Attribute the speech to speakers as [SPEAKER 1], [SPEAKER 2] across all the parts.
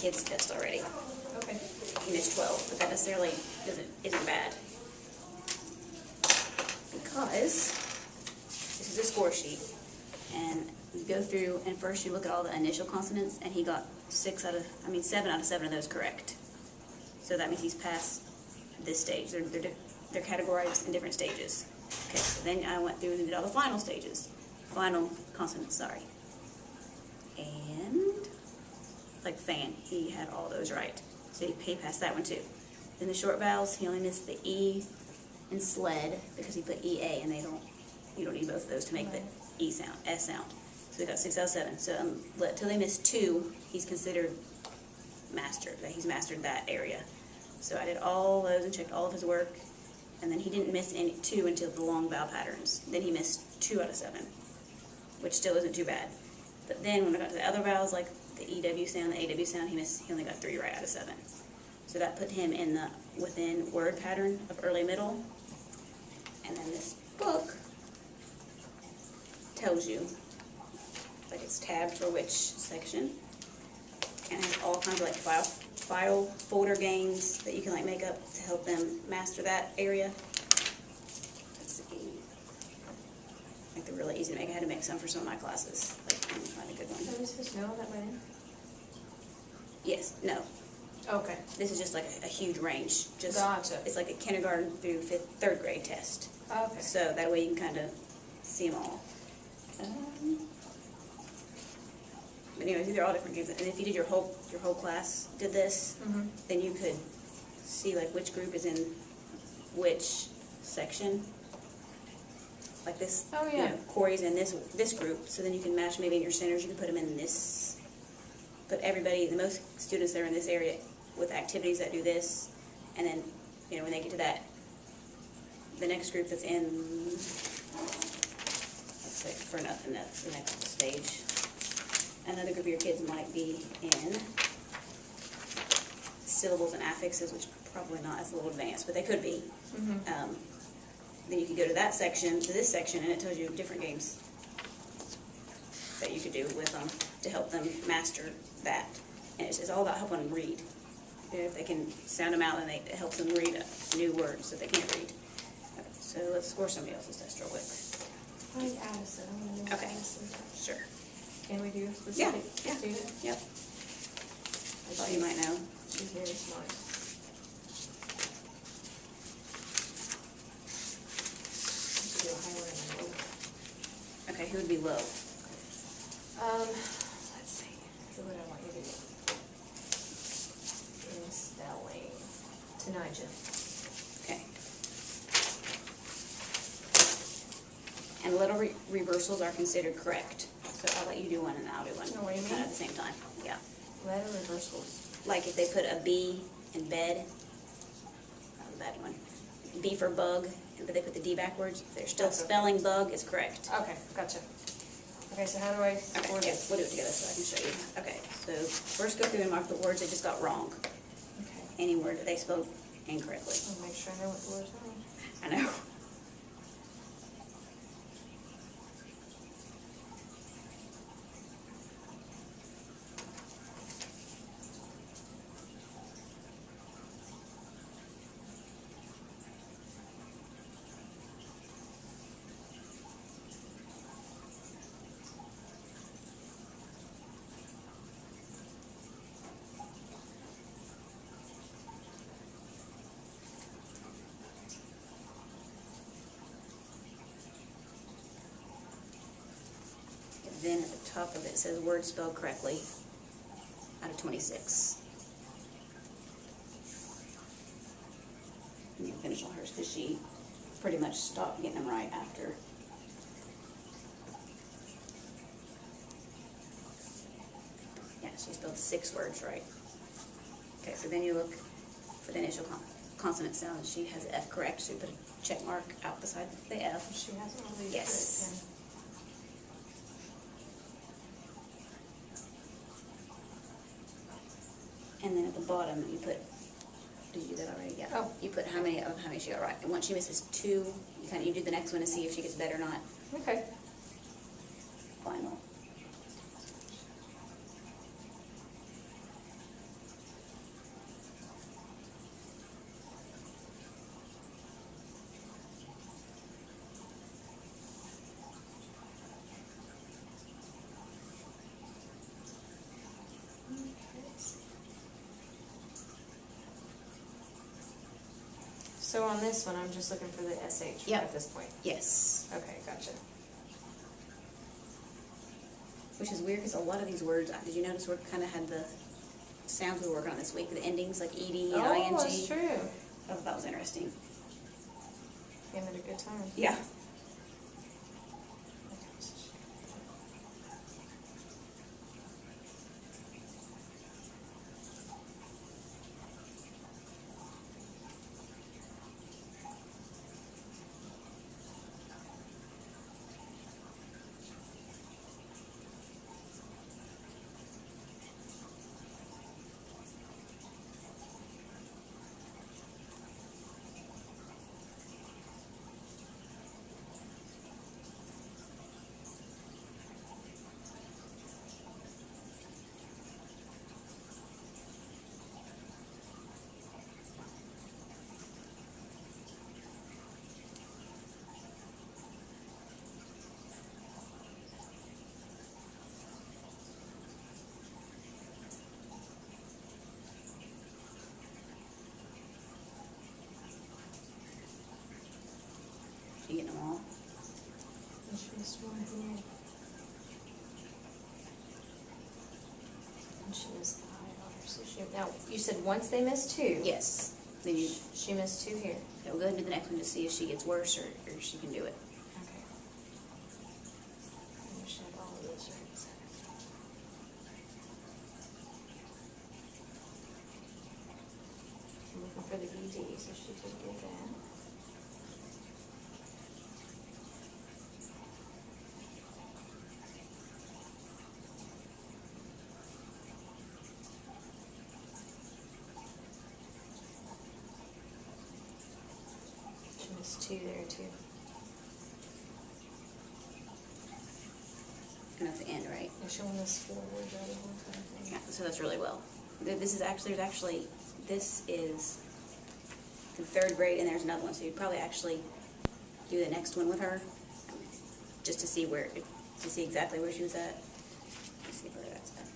[SPEAKER 1] kids test already.
[SPEAKER 2] Okay.
[SPEAKER 1] He missed 12, but that necessarily isn't bad. Because this is a score sheet, and you go through, and first you look at all the initial consonants, and he got 7 out of 7 of those correct. So that means he's passed this stage. They're categorized in different stages. Okay, so then I went through and did all the final stages. Final consonants, sorry. And, like fan, he had all those right. So he passed that one too. Then the short vowels, he only missed the E and sled because he put EA, and you don't need both of those to make the E sound, S sound. So he got 6 out of 7. So until they missed 2, he's considered mastered. He's mastered that area. So I did all those and checked all of his work, and then he didn't miss 2 until the long vowel patterns. Then he missed 2 out of 7, which still isn't too bad. But then when I got to the other vowels, like the EW sound, the AW sound, he only got 3 right out of 7. So that put him in the within word pattern of early middle. And then this book tells you, like it's tabbed for which section, and it has all kinds of like file folder games that you can like make up to help them master that area. Let's see. Like they're really easy to make. I had to make some for some of my classes. Like, let me find a good one.
[SPEAKER 2] Are we supposed to know that went in?
[SPEAKER 1] Yes. No.
[SPEAKER 2] Okay.
[SPEAKER 1] This is just like a huge range. Just
[SPEAKER 2] Gotcha.
[SPEAKER 1] It's like a kindergarten through 3rd grade test.
[SPEAKER 2] Okay.
[SPEAKER 1] So that way you can kind of see them all. But anyways, these are all different games. And if you did your whole class did this, then you could see like which group is in which section. Like this.
[SPEAKER 2] Oh yeah.
[SPEAKER 1] You know, Corey's in this group, so then you can match maybe in your centers. You can put them in this. Put everybody, the most students that are in this area with activities that do this, and then when they get to that, the next group that's in, let's say for the next stage, another group of your kids might be in syllables and affixes, which probably not as a little advanced, but they could be. Then you can go to that section, to this section, and it tells you different games that you could do with them to help them master that. And it's all about helping them read. If they can sound them out, then it helps them read new words that they can't read. Okay, so let's score somebody else's test real quick.
[SPEAKER 2] Like Addison. I'm gonna do
[SPEAKER 1] Okay.
[SPEAKER 2] Addison.
[SPEAKER 1] Sure.
[SPEAKER 2] Can we do a specific
[SPEAKER 1] Yeah.
[SPEAKER 2] student?
[SPEAKER 1] Yep. I thought you might know.
[SPEAKER 2] She's very smart. Let's do a highlight and a low.
[SPEAKER 1] Okay, who would be low?
[SPEAKER 2] Let's see. What would I want you to do? In spelling. Tanija.
[SPEAKER 1] Okay. And little reversals are considered correct. So I'll let you do one and I'll do one.
[SPEAKER 2] Oh, what do you mean?
[SPEAKER 1] At the same time. Yeah.
[SPEAKER 2] Letter reversals.
[SPEAKER 1] Like if they put a B in bed, that was a bad one. B for bug, but they put the D backwards. If they're still
[SPEAKER 2] That's okay.
[SPEAKER 1] spelling bug, it's correct.
[SPEAKER 2] Okay, gotcha. Okay, so how do I
[SPEAKER 1] Okay,
[SPEAKER 2] score
[SPEAKER 1] yeah,
[SPEAKER 2] this?
[SPEAKER 1] we'll do it together so I can show you. Okay, so first go through and mark the words they just got wrong.
[SPEAKER 2] Okay.
[SPEAKER 1] Any word that they spelled incorrectly.
[SPEAKER 2] I'll make sure I know what the words are.
[SPEAKER 1] I know. Then at the top of it says word spelled correctly out of 26. And you'll finish on hers because she pretty much stopped getting them right after. Yeah, she spelled 6 words right. Okay, so then you look for the initial consonant sound. She has F correct, so you put a check mark out beside the F.
[SPEAKER 2] She hasn't really
[SPEAKER 1] Yes. And then at the bottom, you put, did you do that already? Yeah.
[SPEAKER 2] Oh.
[SPEAKER 1] You put how many she got right. And once she misses 2, you do the next one to see if she gets better or not.
[SPEAKER 2] Okay.
[SPEAKER 1] Final.
[SPEAKER 2] So on this one, I'm just looking for the SH
[SPEAKER 1] Yep.
[SPEAKER 2] at this point.
[SPEAKER 1] Yes.
[SPEAKER 2] Okay, gotcha.
[SPEAKER 1] Which is weird because a lot of these words, did you notice we kind of had the sounds we were working on this week, the endings like ed and ing.
[SPEAKER 2] That's true.
[SPEAKER 1] I thought that was interesting.
[SPEAKER 2] Gave it a good time.
[SPEAKER 1] Yeah. You getting them all?
[SPEAKER 2] And she missed one here. And she missed the IR. So she, now, you said once they missed two?
[SPEAKER 1] Yes. Then you
[SPEAKER 2] She missed two here.
[SPEAKER 1] we'll go ahead and do the next one to see if she gets worse or she can do it.
[SPEAKER 2] Okay. And she had all of those right. I'm looking for the ED, so she could get that. She missed two there too.
[SPEAKER 1] And that's the end, right?
[SPEAKER 2] They're showing us 4 words out of one time.
[SPEAKER 1] Yeah, so that's really well. This is actually, this is the 3rd grade and there's another one, so you'd probably actually do the next one with her, just to see to see exactly where she was at. Let's see where that's at.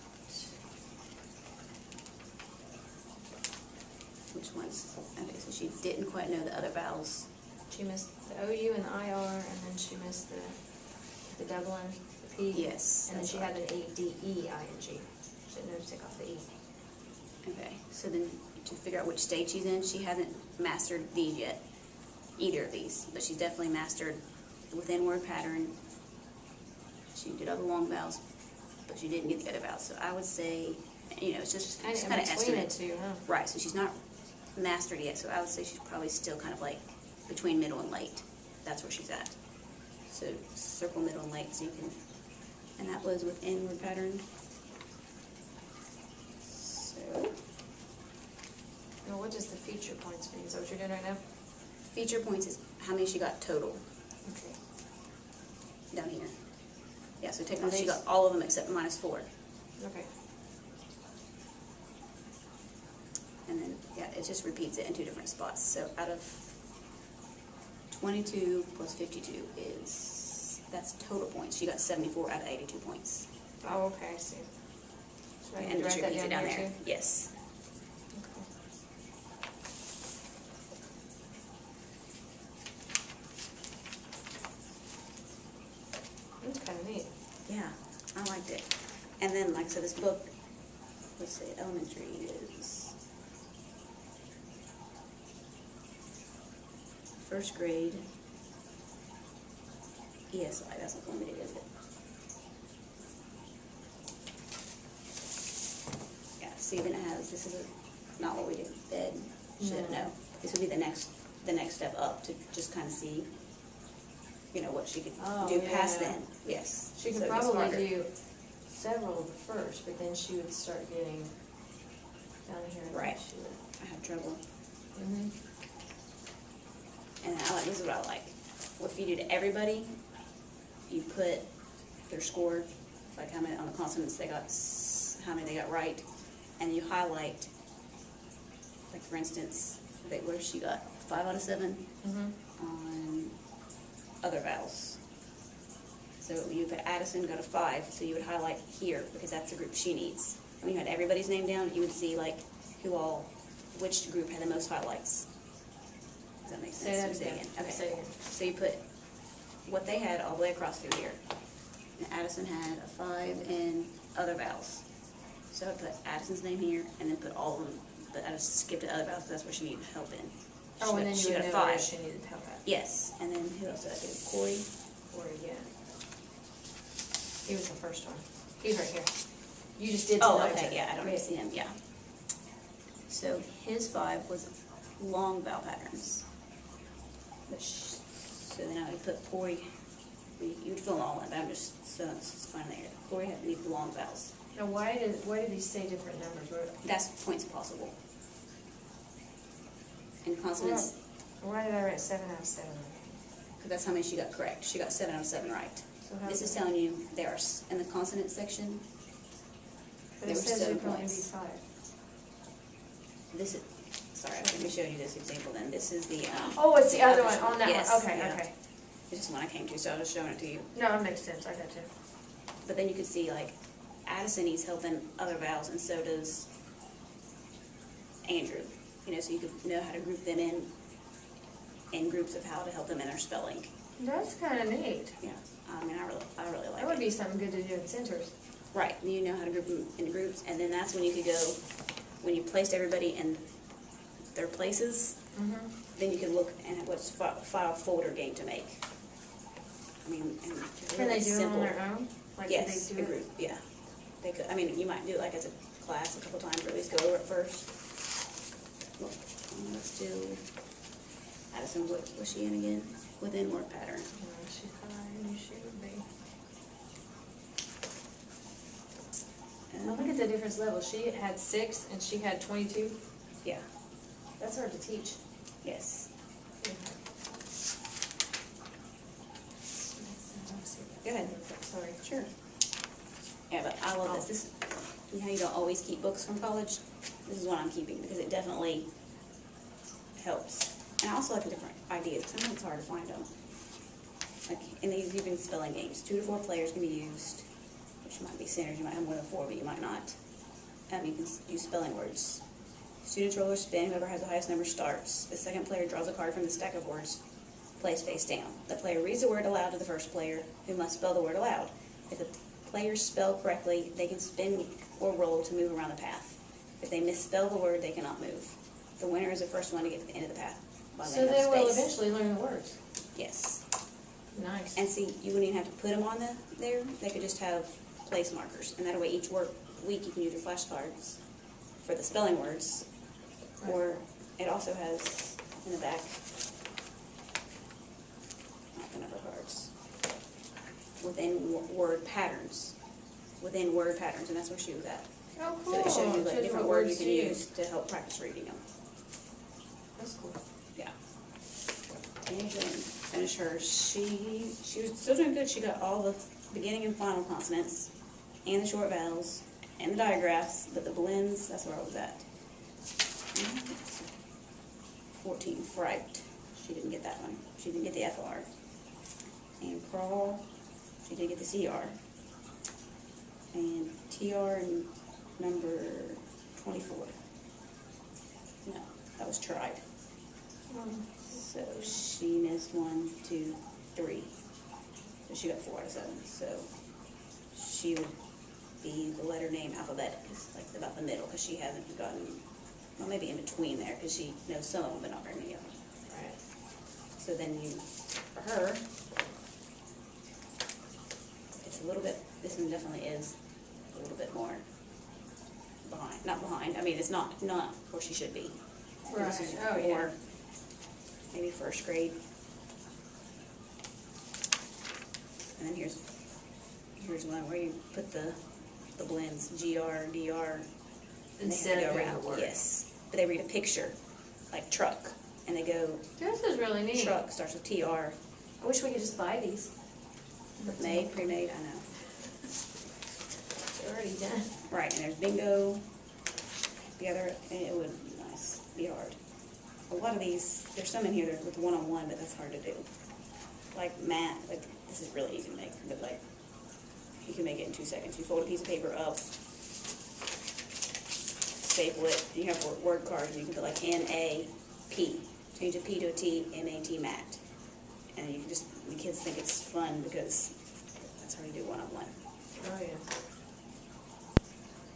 [SPEAKER 1] Which ones? Okay, so she didn't quite know the other vowels.
[SPEAKER 2] She missed the OU and the IR, and then she missed the Dublin, the P.
[SPEAKER 1] Yes,
[SPEAKER 2] And then
[SPEAKER 1] that's
[SPEAKER 2] she
[SPEAKER 1] right.
[SPEAKER 2] had an ADEING. She didn't know to take off the E.
[SPEAKER 1] Okay, so then to figure out which stage she's in, she hasn't mastered these yet, either of these, but she's definitely mastered the within word pattern. She did all the long vowels, but she didn't get the other vowels. So I would say, it's just
[SPEAKER 2] Kind of
[SPEAKER 1] kind of
[SPEAKER 2] in between
[SPEAKER 1] estimate.
[SPEAKER 2] the two, huh?
[SPEAKER 1] Right, so she's not mastered yet, so I would say she's probably still kind of like between middle and late. That's where she's at. So circle middle and late, so you can, and that was within word pattern. So
[SPEAKER 2] Well, what does the feature points mean? Is that what you're doing right now?
[SPEAKER 1] feature points is how many she got total
[SPEAKER 2] Okay.
[SPEAKER 1] down here. Yeah, so technically she
[SPEAKER 2] these-
[SPEAKER 1] got all of them except -4.
[SPEAKER 2] Okay.
[SPEAKER 1] And then, yeah, it just repeats it in 2 different spots. So out of 22 plus 52 that's total points. She got 74 out of 82 points.
[SPEAKER 2] Oh, okay, I see. So I need
[SPEAKER 1] And
[SPEAKER 2] to
[SPEAKER 1] just
[SPEAKER 2] write that
[SPEAKER 1] repeats it
[SPEAKER 2] down
[SPEAKER 1] down
[SPEAKER 2] here
[SPEAKER 1] there.
[SPEAKER 2] too?
[SPEAKER 1] Yes.
[SPEAKER 2] Okay. That's kind of neat.
[SPEAKER 1] Yeah, I liked it. And then, like I said, this book, let's see, elementary is 1st grade ESI. That's not limited, is it? Yeah, see, then it has, this is not what we did with bed. Should
[SPEAKER 2] No.
[SPEAKER 1] know. This would be the next step up to just kind of see, what she could
[SPEAKER 2] Oh,
[SPEAKER 1] do past
[SPEAKER 2] yeah.
[SPEAKER 1] then. Yes.
[SPEAKER 2] She
[SPEAKER 1] So
[SPEAKER 2] could
[SPEAKER 1] it gets
[SPEAKER 2] probably
[SPEAKER 1] harder.
[SPEAKER 2] do several of the first, but then she would start getting down here. I think
[SPEAKER 1] Right.
[SPEAKER 2] She would.
[SPEAKER 1] I have trouble.
[SPEAKER 2] Mm-hmm.
[SPEAKER 1] And this is what I like. If you do to everybody, you put their score, like how many on the consonants they got, how many they got right, and you highlight, like for instance, where she got 5 out of 7
[SPEAKER 2] Mm-hmm.
[SPEAKER 1] on other vowels. So you put Addison got a 5, so you would highlight here because that's the group she needs. When you had everybody's name down, you would see like which group had the most highlights. Does that make sense?
[SPEAKER 2] Say that
[SPEAKER 1] Let me say it
[SPEAKER 2] again.
[SPEAKER 1] Okay.
[SPEAKER 2] Say it again.
[SPEAKER 1] So you put what they had all the way across through here. And Addison had a 5 and other vowels. So I put Addison's name here, and then put all of them, but I just skipped the other vowels, because that's where she needed help in.
[SPEAKER 2] Oh, and then
[SPEAKER 1] She
[SPEAKER 2] you would
[SPEAKER 1] got a
[SPEAKER 2] know where
[SPEAKER 1] 5.
[SPEAKER 2] she needed help at.
[SPEAKER 1] Yes, and then who else did I do? Corey?
[SPEAKER 2] Or, yeah. He was the first one. He's right here. You just did
[SPEAKER 1] Oh,
[SPEAKER 2] tonight.
[SPEAKER 1] okay, yeah, I don't even see him, yeah. So his 5 was long vowel patterns. So then I would put Corey, you would fill them all in, but I'm just, so it's fine there. Corey had these long vowels.
[SPEAKER 2] Now, why did these say different numbers?
[SPEAKER 1] That's points possible. And consonants,
[SPEAKER 2] Why did I write 7 out of 7?
[SPEAKER 1] because that's how many she got correct. She got 7 out of 7 right.
[SPEAKER 2] So how
[SPEAKER 1] This is
[SPEAKER 2] did-
[SPEAKER 1] telling you there are, in the consonant section,
[SPEAKER 2] But
[SPEAKER 1] there
[SPEAKER 2] it
[SPEAKER 1] were
[SPEAKER 2] says
[SPEAKER 1] 7
[SPEAKER 2] you can only be
[SPEAKER 1] points.
[SPEAKER 2] 5.
[SPEAKER 1] This is, sorry, let me show you this example then. This is the,
[SPEAKER 2] Oh, it's the other one,
[SPEAKER 1] average
[SPEAKER 2] on that
[SPEAKER 1] Yes,
[SPEAKER 2] one. Okay,
[SPEAKER 1] yeah.
[SPEAKER 2] okay.
[SPEAKER 1] This is the one I came to, so I was showing it to you.
[SPEAKER 2] No, it makes sense. I got you.
[SPEAKER 1] But then you can see, like, Addison needs help in other vowels, and so does Andrew. You know, so you could know how to group them in groups of how to help them in their spelling.
[SPEAKER 2] That's kind of neat.
[SPEAKER 1] Yeah, I mean, I really like
[SPEAKER 2] That would
[SPEAKER 1] it.
[SPEAKER 2] be something good to do in centers.
[SPEAKER 1] Right, you know how to group them in groups, and then that's when you could go, when you placed everybody in their places,
[SPEAKER 2] Mm-hmm.
[SPEAKER 1] then you can look and what's file folder game to make. I mean, and it's
[SPEAKER 2] Can they
[SPEAKER 1] really
[SPEAKER 2] do
[SPEAKER 1] simple.
[SPEAKER 2] it on their own? Like,
[SPEAKER 1] Yes,
[SPEAKER 2] could
[SPEAKER 1] a
[SPEAKER 2] they do
[SPEAKER 1] group, yeah. They could, I mean, you might do it like as a class a couple times, or at least go over it first. Look, let's do, Addison, what was she in again? Within word pattern.
[SPEAKER 2] She's high, and she would be. Now look at the difference level. She had 6 and she had 22.
[SPEAKER 1] Yeah,
[SPEAKER 2] That's hard to teach.
[SPEAKER 1] yes. Go ahead.
[SPEAKER 2] Sorry.
[SPEAKER 1] Sure. Yeah, but I love this. This, you know how you don't always keep books from college? This is what I'm keeping, because it definitely helps. And I also like the different ideas. Sometimes it's hard to find them. Like, in these, even spelling games, 2 to 4 players can be used, which might be centers. You might have more than 4, but you might not. You can use spelling words. Students roll or spin. Whoever has the highest number starts. The second player draws a card from the stack of words, plays face down. The player reads the word aloud to the first player, who must spell the word aloud. If the players spell correctly, they can spin or roll to move around the path. If they misspell the word, they cannot move. The winner is the first one to get to the end of the path. While
[SPEAKER 2] So
[SPEAKER 1] have
[SPEAKER 2] they will
[SPEAKER 1] space.
[SPEAKER 2] eventually learn the words.
[SPEAKER 1] Yes.
[SPEAKER 2] Nice.
[SPEAKER 1] And see, you wouldn't even have to put them on there. They could just have place markers. And that way each week you can use your flashcards for the spelling words.
[SPEAKER 2] Right.
[SPEAKER 1] Or it also has in the back, not the number cards, within word patterns. Within word patterns, and that's where she was at.
[SPEAKER 2] Oh, cool.
[SPEAKER 1] So it shows you
[SPEAKER 2] Shows
[SPEAKER 1] like
[SPEAKER 2] what
[SPEAKER 1] different words you
[SPEAKER 2] words
[SPEAKER 1] can
[SPEAKER 2] to
[SPEAKER 1] use to help practice reading them.
[SPEAKER 2] That's cool.
[SPEAKER 1] Yeah. And then finish her. She was still doing good. She got all the beginning and final consonants, and the short vowels, and the digraphs, but the blends, that's where I was at. 14, fright. She didn't get that one. She didn't get the FR. And crawl, she did get the CR. And TR and number 24. No, that was tried. So she missed 1, 2, 3. So she got 4 out of 7. So she would be the letter name alphabetic, like about the middle, because she hasn't gotten, well, maybe in between there, because she knows some of them, but not very many of them.
[SPEAKER 2] Right.
[SPEAKER 1] So then you, for her, it's a little bit, this one definitely is a little bit more behind, not behind, I mean, it's not where she should be. This is
[SPEAKER 2] Right. Oh, yeah.
[SPEAKER 1] more, maybe first grade. And then here's one where you put the blends, GR, DR, and
[SPEAKER 2] Instead
[SPEAKER 1] they
[SPEAKER 2] of
[SPEAKER 1] go
[SPEAKER 2] doing
[SPEAKER 1] around.
[SPEAKER 2] the word.
[SPEAKER 1] Yes, but they read a picture, like truck, and they go,
[SPEAKER 2] This is really neat.
[SPEAKER 1] truck starts with TR,
[SPEAKER 2] I wish we could just buy these.
[SPEAKER 1] made, pre-made, I know.
[SPEAKER 2] They're already done.
[SPEAKER 1] Right, and there's bingo, the other, and it would be nice, be hard. A lot of these, there's some in here that with one-on-one, but that's hard to do. Like math, like, this is really easy to make, but like, you can make it in 2 seconds. You fold a piece of paper up, staple it, and you have word cards, and you can put like NAP, change a P to a T, M-A-T, Matt. And you can just, the kids think it's fun because that's how you do one-on-one.
[SPEAKER 2] Oh, yeah.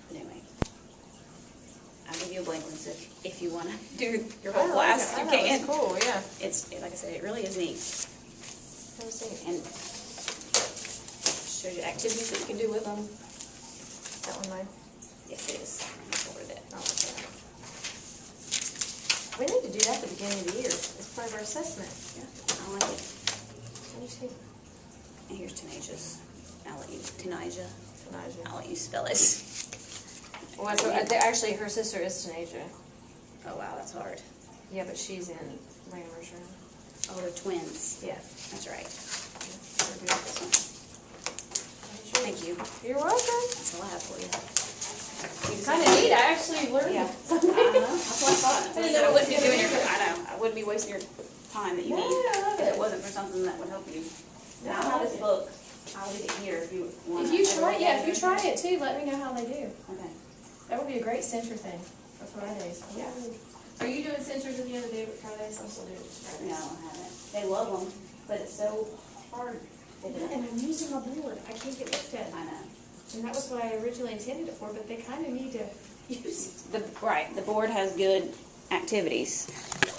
[SPEAKER 1] But anyway, I'll give you a blank one, so if you want to do your whole class, you can.
[SPEAKER 2] It's cool, yeah.
[SPEAKER 1] It's, like I said, it really is neat.
[SPEAKER 2] Let me see.
[SPEAKER 1] And shows you activities that you can do with them.
[SPEAKER 2] That one mine?
[SPEAKER 1] Yes, it is. I sorted it.
[SPEAKER 2] Oh, okay. We need to do that at the beginning of the year. It's part of our assessment.
[SPEAKER 1] Yeah, I like it.
[SPEAKER 2] Let me see.
[SPEAKER 1] And here's Tanaja's. I'll let you, Tanaja.
[SPEAKER 2] Tanaja.
[SPEAKER 1] I'll let you spell it.
[SPEAKER 2] Well, actually, her sister is Tanaja.
[SPEAKER 1] Oh, wow, that's hard.
[SPEAKER 2] Yeah, but she's in Lammer's room.
[SPEAKER 1] Oh, they're twins.
[SPEAKER 2] Yeah.
[SPEAKER 1] That's right.
[SPEAKER 2] We're doing this one.
[SPEAKER 1] Thank you.
[SPEAKER 2] You're welcome.
[SPEAKER 1] That's all I have for you.
[SPEAKER 2] Kind of neat. I actually learned
[SPEAKER 1] Yeah.
[SPEAKER 2] something.
[SPEAKER 1] That's what I thought.
[SPEAKER 2] I didn't know
[SPEAKER 1] I wouldn't be
[SPEAKER 2] it was
[SPEAKER 1] doing
[SPEAKER 2] gonna
[SPEAKER 1] your,
[SPEAKER 2] be-
[SPEAKER 1] I know, I wouldn't be wasting your time that you
[SPEAKER 2] No,
[SPEAKER 1] need
[SPEAKER 2] I love
[SPEAKER 1] if
[SPEAKER 2] it.
[SPEAKER 1] it wasn't for something that would help you.
[SPEAKER 2] No,
[SPEAKER 1] Now,
[SPEAKER 2] I
[SPEAKER 1] I'll have
[SPEAKER 2] love
[SPEAKER 1] this
[SPEAKER 2] it.
[SPEAKER 1] book. I'll leave it here if you want.
[SPEAKER 2] If you try, yeah, if you try it too, let me know how they do.
[SPEAKER 1] Okay.
[SPEAKER 2] That would be a great center thing for Fridays.
[SPEAKER 1] Yeah.
[SPEAKER 2] Are you doing centers at the end of the day with Fridays? I'm still doing it just Fridays.
[SPEAKER 1] No, I haven't. They love them, but it's so hard.
[SPEAKER 2] Yeah, and I'm using my board. I can't get looked at.
[SPEAKER 1] I know.
[SPEAKER 2] And that was what I originally intended it for, but they kind of need to use it.
[SPEAKER 1] Right, the board has good activities.